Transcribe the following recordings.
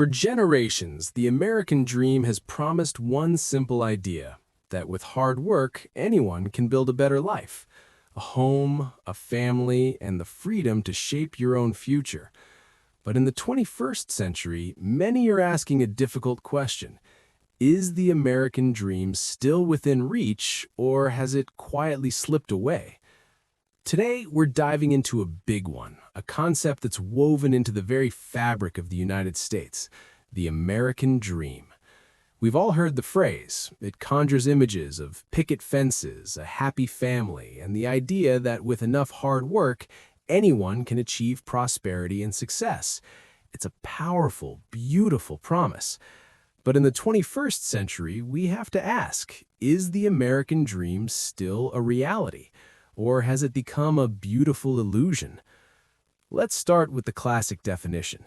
For generations, the American dream has promised one simple idea, that with hard work, anyone can build a better life. A home, a family, and the freedom to shape your own future. But in the 21st century, many are asking a difficult question. Is the American dream still within reach, or has it quietly slipped away? Today, we're diving into a big one, a concept that's woven into the very fabric of the United States, the American dream. We've all heard the phrase. It conjures images of picket fences, a happy family, and the idea that with enough hard work, anyone can achieve prosperity and success. It's a powerful, beautiful promise. But in the 21st century, we have to ask, is the American dream still a reality? Or has it become a beautiful illusion? Let's start with the classic definition.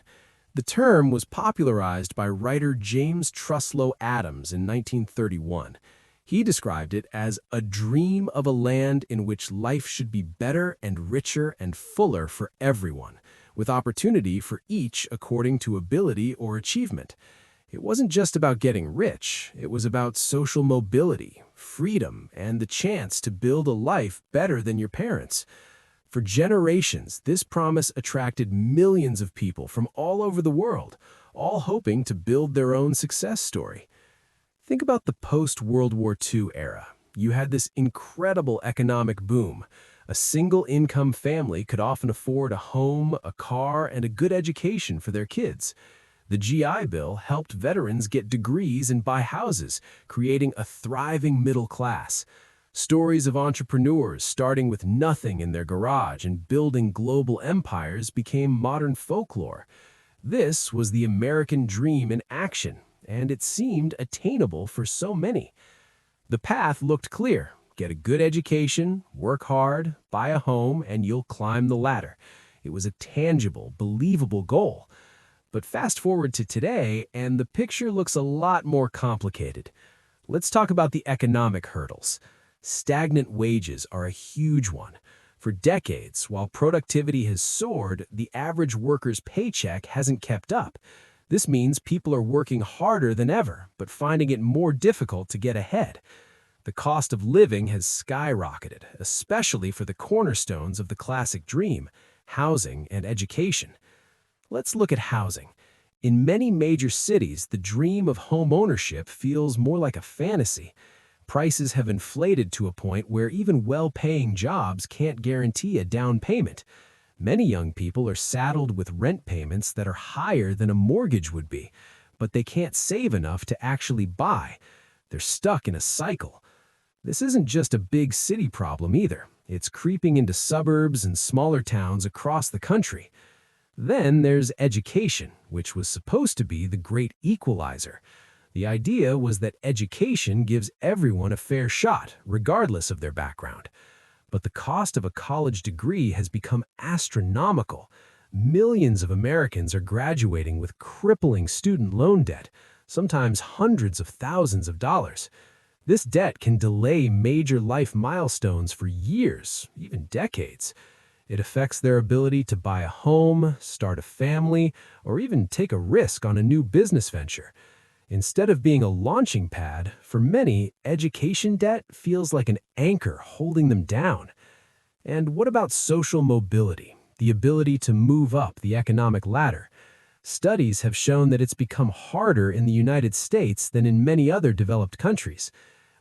The term was popularized by writer James Truslow Adams in 1931. He described it as a dream of a land in which life should be better and richer and fuller for everyone, with opportunity for each according to ability or achievement. It wasn't just about getting rich, it was about social mobility, freedom, and the chance to build a life better than your parents'. For generations, this promise attracted millions of people from all over the world, all hoping to build their own success story. Think about the post-World War II era. You had this incredible economic boom. A single-income family could often afford a home, a car, and a good education for their kids. The GI Bill helped veterans get degrees and buy houses, creating a thriving middle class. Stories of entrepreneurs starting with nothing in their garage and building global empires became modern folklore. This was the American dream in action, and it seemed attainable for so many. The path looked clear. Get a good education, work hard, buy a home, and you'll climb the ladder. It was a tangible, believable goal. But fast forward to today, and the picture looks a lot more complicated. Let's talk about the economic hurdles. Stagnant wages are a huge one. For decades, while productivity has soared, the average worker's paycheck hasn't kept up. This means people are working harder than ever, but finding it more difficult to get ahead. The cost of living has skyrocketed, especially for the cornerstones of the classic dream, housing and education. Let's look at housing. In many major cities, the dream of home ownership feels more like a fantasy. Prices have inflated to a point where even well-paying jobs can't guarantee a down payment. Many young people are saddled with rent payments that are higher than a mortgage would be, but they can't save enough to actually buy. They're stuck in a cycle. This isn't just a big city problem either. It's creeping into suburbs and smaller towns across the country. Then there's education, which was supposed to be the great equalizer. The idea was that education gives everyone a fair shot, regardless of their background. But the cost of a college degree has become astronomical. Millions of Americans are graduating with crippling student loan debt, sometimes hundreds of thousands of dollars. This debt can delay major life milestones for years, even decades. It affects their ability to buy a home, start a family, or even take a risk on a new business venture. Instead of being a launching pad, for many, education debt feels like an anchor holding them down. And what about social mobility, the ability to move up the economic ladder? Studies have shown that it's become harder in the United States than in many other developed countries.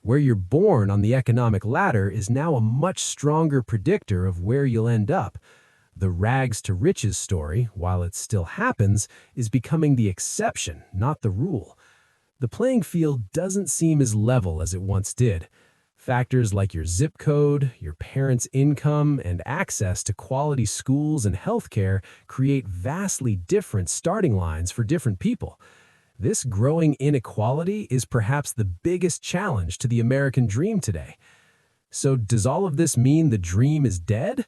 Where you're born on the economic ladder is now a much stronger predictor of where you'll end up. The rags to riches story, while it still happens, is becoming the exception, not the rule. The playing field doesn't seem as level as it once did. Factors like your zip code, your parents' income, and access to quality schools and healthcare create vastly different starting lines for different people. This growing inequality is perhaps the biggest challenge to the American dream today. So does all of this mean the dream is dead?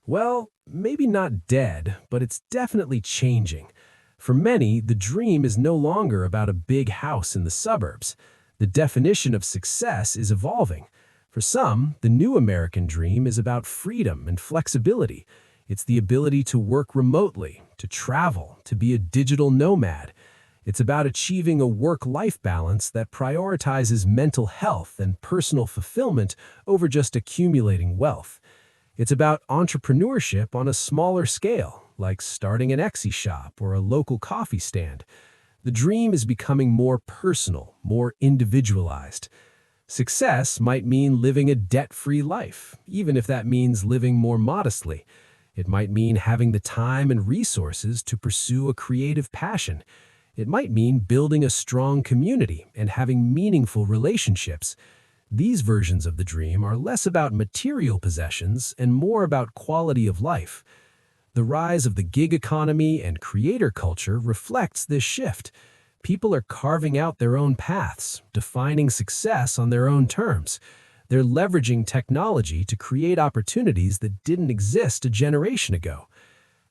Well, maybe not dead, but it's definitely changing. For many, the dream is no longer about a big house in the suburbs. The definition of success is evolving. For some, the new American dream is about freedom and flexibility. It's the ability to work remotely, to travel, to be a digital nomad. It's about achieving a work-life balance that prioritizes mental health and personal fulfillment over just accumulating wealth. It's about entrepreneurship on a smaller scale, like starting an Etsy shop or a local coffee stand. The dream is becoming more personal, more individualized. Success might mean living a debt-free life, even if that means living more modestly. It might mean having the time and resources to pursue a creative passion. It might mean building a strong community and having meaningful relationships. These versions of the dream are less about material possessions and more about quality of life. The rise of the gig economy and creator culture reflects this shift. People are carving out their own paths, defining success on their own terms. They're leveraging technology to create opportunities that didn't exist a generation ago.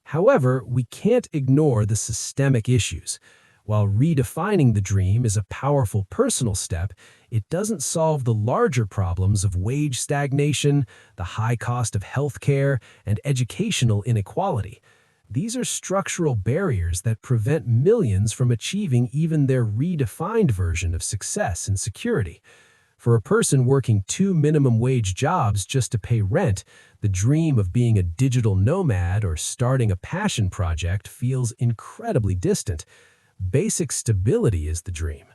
However, we can't ignore the systemic issues. While redefining the dream is a powerful personal step, it doesn't solve the larger problems of wage stagnation, the high cost of healthcare, and educational inequality. These are structural barriers that prevent millions from achieving even their redefined version of success and security. For a person working 2 minimum wage jobs just to pay rent, the dream of being a digital nomad or starting a passion project feels incredibly distant. Basic stability is the dream.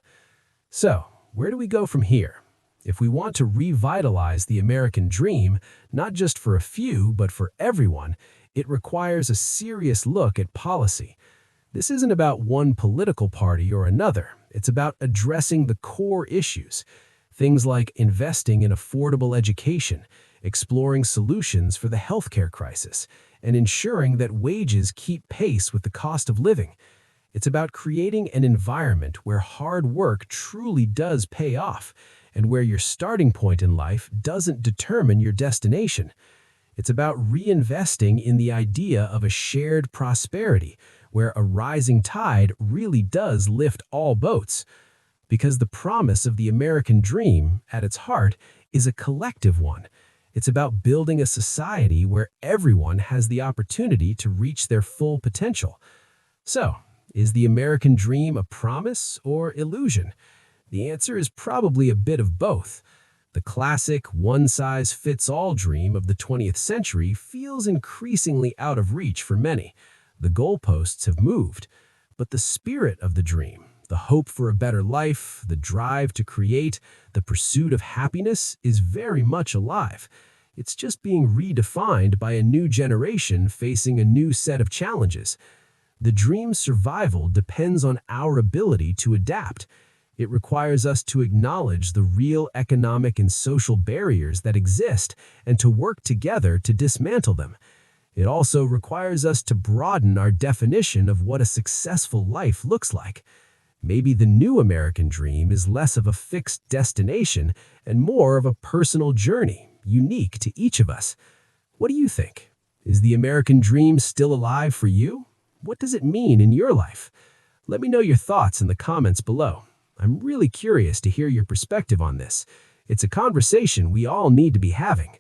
So, where do we go from here? If we want to revitalize the American dream, not just for a few, but for everyone, it requires a serious look at policy. This isn't about one political party or another. It's about addressing the core issues. Things like investing in affordable education, exploring solutions for the healthcare crisis, and ensuring that wages keep pace with the cost of living. It's about creating an environment where hard work truly does pay off, and where your starting point in life doesn't determine your destination. It's about reinvesting in the idea of a shared prosperity, where a rising tide really does lift all boats. Because the promise of the American dream, at its heart, is a collective one. It's about building a society where everyone has the opportunity to reach their full potential. So, is the American dream a promise or illusion? The answer is probably a bit of both. The classic one-size-fits-all dream of the 20th century feels increasingly out of reach for many. The goalposts have moved, but the spirit of the dream, the hope for a better life, the drive to create, the pursuit of happiness is very much alive. It's just being redefined by a new generation facing a new set of challenges. The dream's survival depends on our ability to adapt. It requires us to acknowledge the real economic and social barriers that exist and to work together to dismantle them. It also requires us to broaden our definition of what a successful life looks like. Maybe the new American dream is less of a fixed destination and more of a personal journey, unique to each of us. What do you think? Is the American dream still alive for you? What does it mean in your life? Let me know your thoughts in the comments below. I'm really curious to hear your perspective on this. It's a conversation we all need to be having.